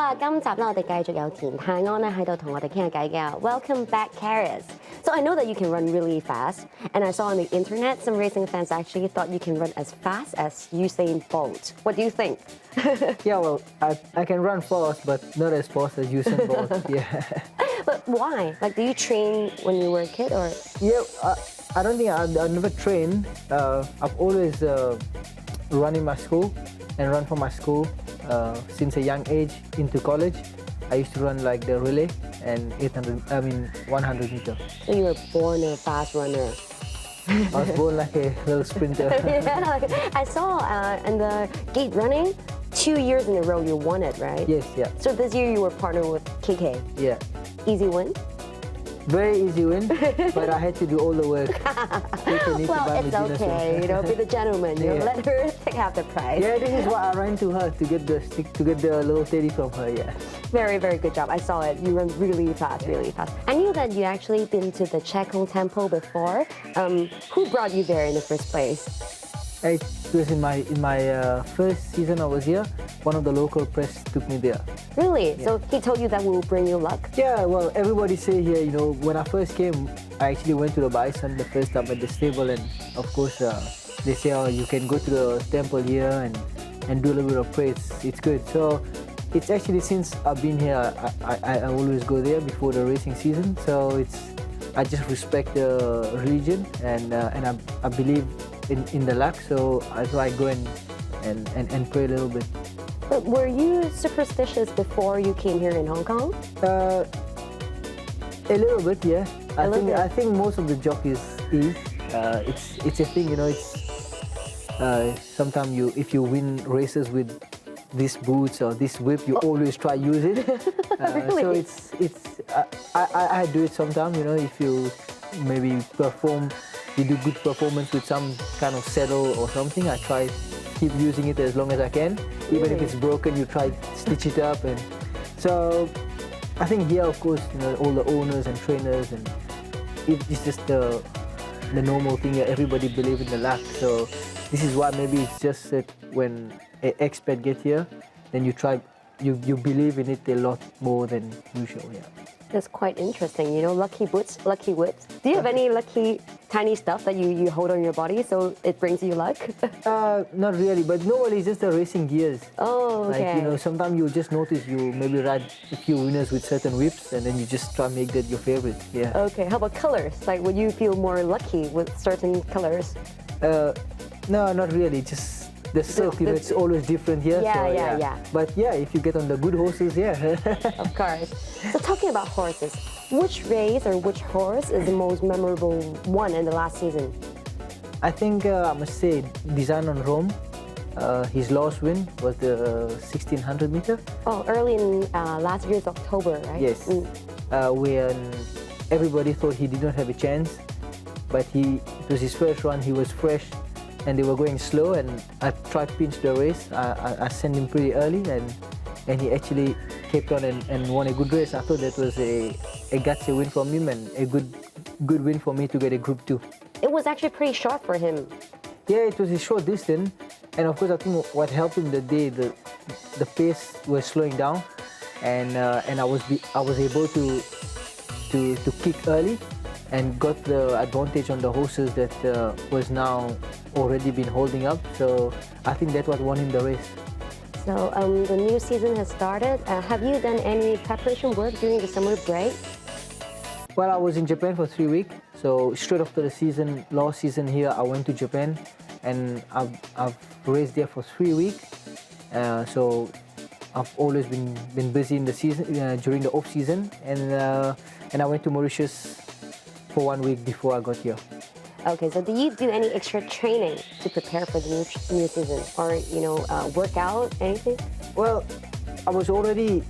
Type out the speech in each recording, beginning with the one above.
啦，今集咧我哋繼續有田泰安咧喺度同我哋傾下偈嘅。Welcome back, Karis. So I know that you can run really fast, and I saw on the internet some racing fans actually thought you can run as fast as Usain Bolt. What do you think? Yeah, well, I can run fast, but not as fast as Usain Bolt. Yeah. But why? Like, do you train when you were a kid, or? Yeah, I don't think I've never trained. I've always run in my school and run for my school since a young age into college. I used to run like the relay and 100 meter. So you were born a fast runner. I was born like a little sprinter. Yeah, like, I saw in the gate running, 2 years in a row you won it, right? Yes, yeah. So this year you were partnered with KK. Yeah. Easy win? Very easy win, but I had to do all the work. Well, it's okay, you know, be the gentleman. You know, let her take half the prize. Yeah, this is why I ran to her to get the stick, to get the little teddy from her. Yeah. Very, very good job. I saw it. You run really fast, really fast. I knew that you actually been to the Ch temple before. Who brought you there in the first place? It was in my first season I was here. One of the local press took me there. Really? Yeah. So he told you that will bring you luck? Yeah, well, everybody say here, you know, when I first came, I actually went to the bison the first time at the stable, and of course they say, oh, you can go to the temple here and do a little bit of praise. It's good. So it's actually, since I've been here, I always go there before the racing season. So I just respect the religion, and I believe in the luck. So I go and pray a little bit. But were you superstitious before you came here in Hong Kong? A little bit, yeah. I think most of the jockeys is. It's a thing, you know. It's sometimes if you win races with these boots or this whip, you always try use it. Really? So I do it sometimes, you know. If you maybe you do good performance with some kind of saddle or something, I try keep using it as long as I can. Even if it's broken, you try stitch it up. And so I think here, of course, you know, all the owners and trainers, and it's just the normal thing that everybody believes in the luck. So this is why maybe it's just that when an expat get here, then you believe in it a lot more than usual. Yeah. That's quite interesting, you know, lucky boots, lucky whips. Do you have any lucky tiny stuff that you hold on your body so it brings you luck? Not really, but normally it's just the racing gears. Oh, okay. Like, you know, sometimes you just notice you maybe ride a few winners with certain whips, and then you just try to make that your favorite. Yeah. Okay, how about colors? Like, would you feel more lucky with certain colors? No, not really. Just the silk, you know, it's always different here. Yeah. But yeah, if you get on the good horses, yeah. Of course. So talking about horses, which race or which horse is the most memorable one in the last season? I think I must say Design on Rome. His last win was the 1600 meter. Oh, early in last year's October, right? Yes. When everybody thought he did not have a chance, but it was his first run, he was fresh, and they were going slow, and I tried to pinch the race. I sent him pretty early, and he actually kept on and won a good race. I thought that was a gutsy win from him, and a good win for me to get a Group 2. It was actually pretty short for him. Yeah, it was a short distance, and of course I think what helped him that day, the pace was slowing down, and I was able to kick early and got the advantage on the horses that was now already been holding up. So I think that's what won him the race. So the new season has started. Have you done any preparation work during the summer break? Well, I was in Japan for 3 weeks. So straight after the season, last season here, I went to Japan, and I've raced there for 3 weeks. So I've always been busy in the season during the off season, and I went to Mauritius for 1 week before I got here. Okay, so do you do any extra training to prepare for the new season, or work out, anything? Well, I was already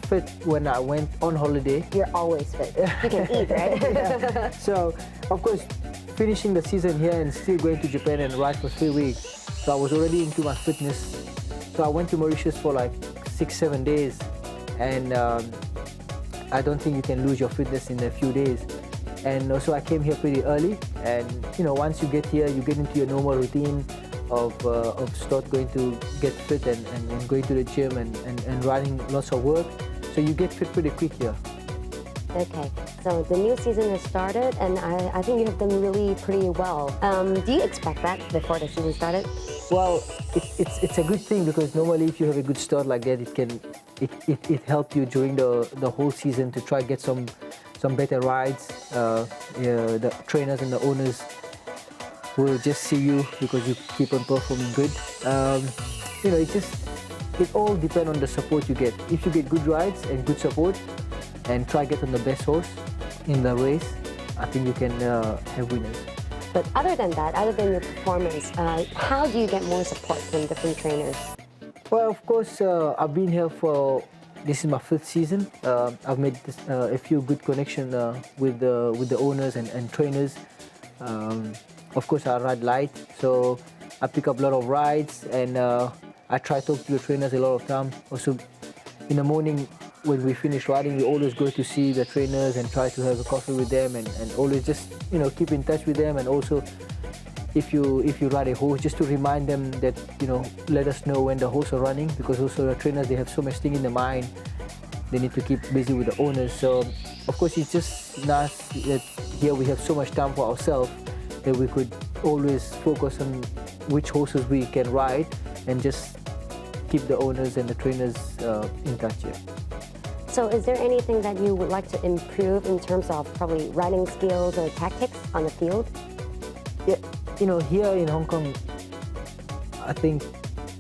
fit when I went on holiday. You're always fit. You can eat, right? Yeah. So, of course, finishing the season here and still going to Japan and ride for 3 weeks. So I was already into my fitness. So I went to Mauritius for like 6-7 days, and I don't think you can lose your fitness in a few days. And also I came here pretty early, and once you get here, you get into your normal routine. of start going to get fit and going to the gym and running lots of work. So you get fit pretty quick here. Okay, so the new season has started, and I think you have done really pretty well. Do you expect that before the season started? Well, it's a good thing because normally if you have a good start like that, it helps you during the whole season to try get some better rides. The trainers and the owners will just see you because you keep on performing good. You know, it all depends on the support you get. If you get good rides and good support and try get on the best horse in the race, I think you can have winners. But other than that, other than your performance, how do you get more support from different trainers? Well, of course, I've been here this is my 5th season. I've made a few good connections with the owners and trainers. Of course, I ride light, so I pick up a lot of rides, and I try to talk to the trainers a lot of time. Also, in the morning when we finish riding, we always go to see the trainers and try to have a coffee with them, and always just keep in touch with them. And also, if you ride a horse, just to remind them that let us know when the horse are running, because also the trainers, they have so much thing in their mind. They need to keep busy with the owners. So of course it's just nice that here we have so much time for ourselves that we could always focus on which horses we can ride and just keep the owners and the trainers in touch here. So is there anything that you would like to improve in terms of probably riding skills or tactics on the field? Yeah, here in Hong Kong, I think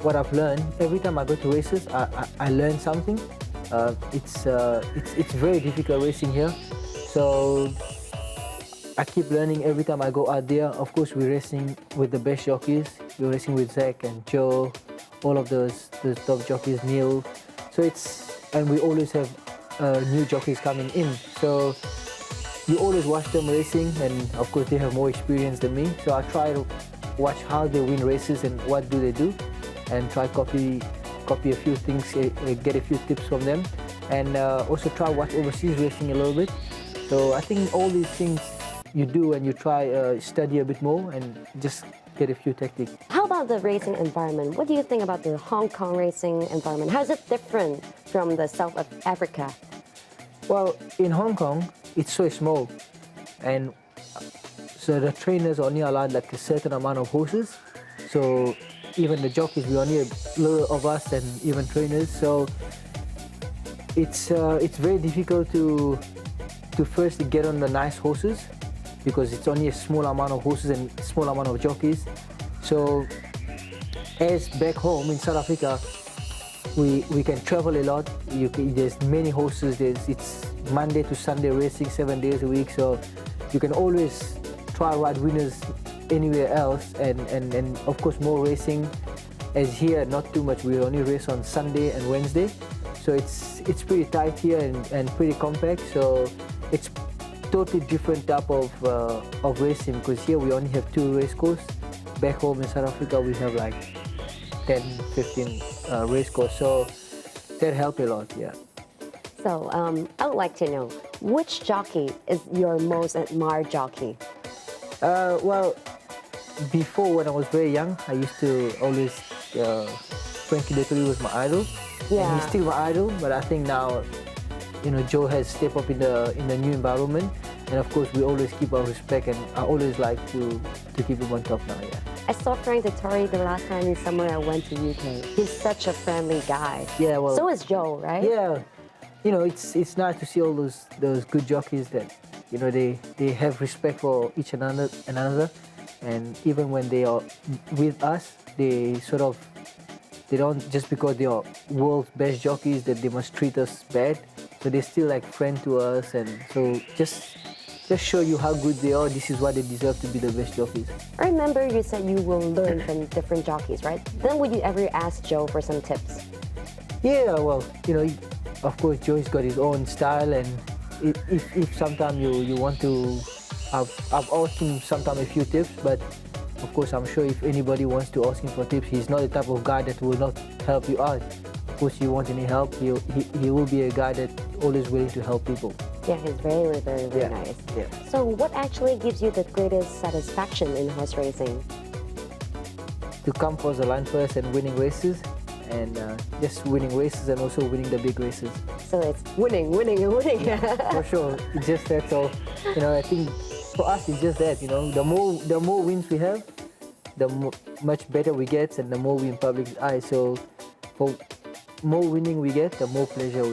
what I've learned, every time I go to races, I learn something. It's very difficult racing here, so I keep learning every time I go out there. Of course, we're racing with the best jockeys. We're racing with Zach and Joe, all of those top jockeys, Neil. So and we always have new jockeys coming in. So you always watch them racing, and of course they have more experience than me. So I try to watch how they win races and what do they do, and try copy a few things, get a few tips from them, and also try watch overseas racing a little bit. So I think all these things you do and you try study a bit more and just get a few techniques. How about the racing environment? What do you think about the Hong Kong racing environment? How is it different from the South of Africa? Well, in Hong Kong, it's so small, and so the trainers only allowed like a certain amount of horses. So even the jockeys, we only a little of us, and even trainers. So it's very difficult to first get on the nice horses, because it's only a small amount of horses and small amount of jockeys. So as back home in South Africa, we can travel a lot. There's many horses. It's Monday to Sunday racing 7 days a week. So you can always try ride winners anywhere else, and of course more racing. As here, not too much. We only race on Sunday and Wednesday. So it's pretty tight here and pretty compact. So it's totally different type of racing, because here we only have 2 race courses. Back home in South Africa, we have like 10, 15 race courses. So that helped a lot, yeah. So I would like to know, which jockey is your most admired jockey? Well, before, when I was very young, I used to always Frankie Dettori was my idol. Yeah. And he's still my idol, but I think now, Joe has stepped up in the new environment, and of course we always keep our respect, and I always like to keep him on top now. Yeah. I saw Frank Dettori the last time in summer I went to UK. He's such a friendly guy. Yeah, well. So is Joe, right? Yeah, it's nice to see all those good jockeys that they have respect for each another, and even when they are with us, they don't, just because they are world's best jockeys, that they must treat us bad. So they're still like friend to us, and so just show you how good they are. This is why they deserve to be the best jockeys. I remember you said you will learn from different jockeys, right? Then would you ever ask Joe for some tips? Yeah, well, of course Joe's got his own style, and if sometimes you want to, I've asked him sometimes a few tips, but of course I'm sure if anybody wants to ask him for tips, he's not the type of guy that will not help you out. Of course, you want any help, he will be a guy that always willing to help people. Yeah, he's very, very, very nice. Yeah. So what actually gives you the greatest satisfaction in horse racing? to come for the line first and winning races, and just winning races and also winning the big races. So it's winning, winning, and winning. For sure, it's just that. So, I think for us it's just that. The more wins we have, the much better we get, and the more we in public's eye. So, for more winning we get, the more pleasure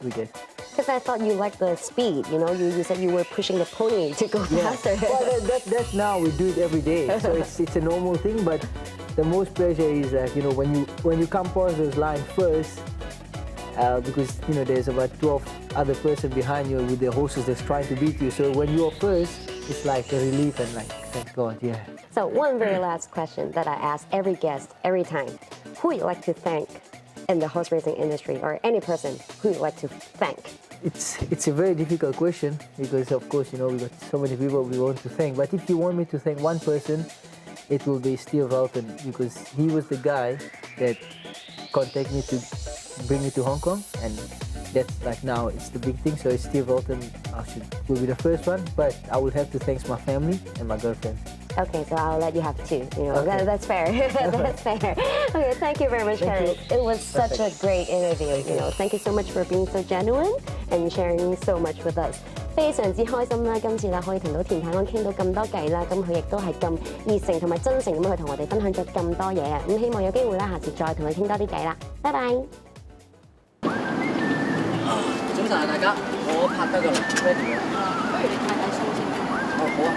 we get. Because I thought you liked the speed, you said you were pushing the pony to go faster. Well, that's now we do it every day, so it's a normal thing. But the most pleasure is that when you come past this line first, because there's about 12 other person behind you with their horses that's trying to beat you. So when you're first, it's like a relief and like thank God, yeah. So one very last question that I ask every guest every time: who you like to thank in the horse racing industry, or any person who you like to thank? It's a very difficult question because of course we got so many people we want to thank. But if you want me to thank one person, it will be Steve Walton, because he was the guy that contacted me to bring me to Hong Kong, and that's like now it's the big thing. So it's Steve Walton will be the first one, but I will have to thank my family and my girlfriend. Okay, so I'll let you have two. Okay. That's fair. That's fair. Okay, thank you very much, Carlos. It was such a great interview. Thank you so much for being so genuine and sharing so much with us. 非常之開心啦！今次啦可以同到田泰安傾到咁多偈啦，咁佢亦都係咁熱誠同埋真誠咁去同我哋分享咗咁多嘢啊！咁希望有機會啦，下次再同佢傾多啲偈啦。拜拜。早晨啊，大家，我拍得㗎啦 ，ready 啦。不如你睇睇數先。哦，好啊。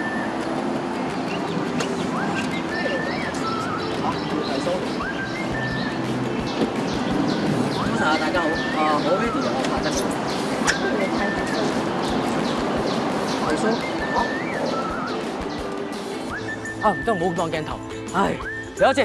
要睇數。早晨啊，大家好。我 ready 我拍得㗎啦。不如你睇睇數。睇數？唔得，唔好咁當鏡頭。唉，嚟多次。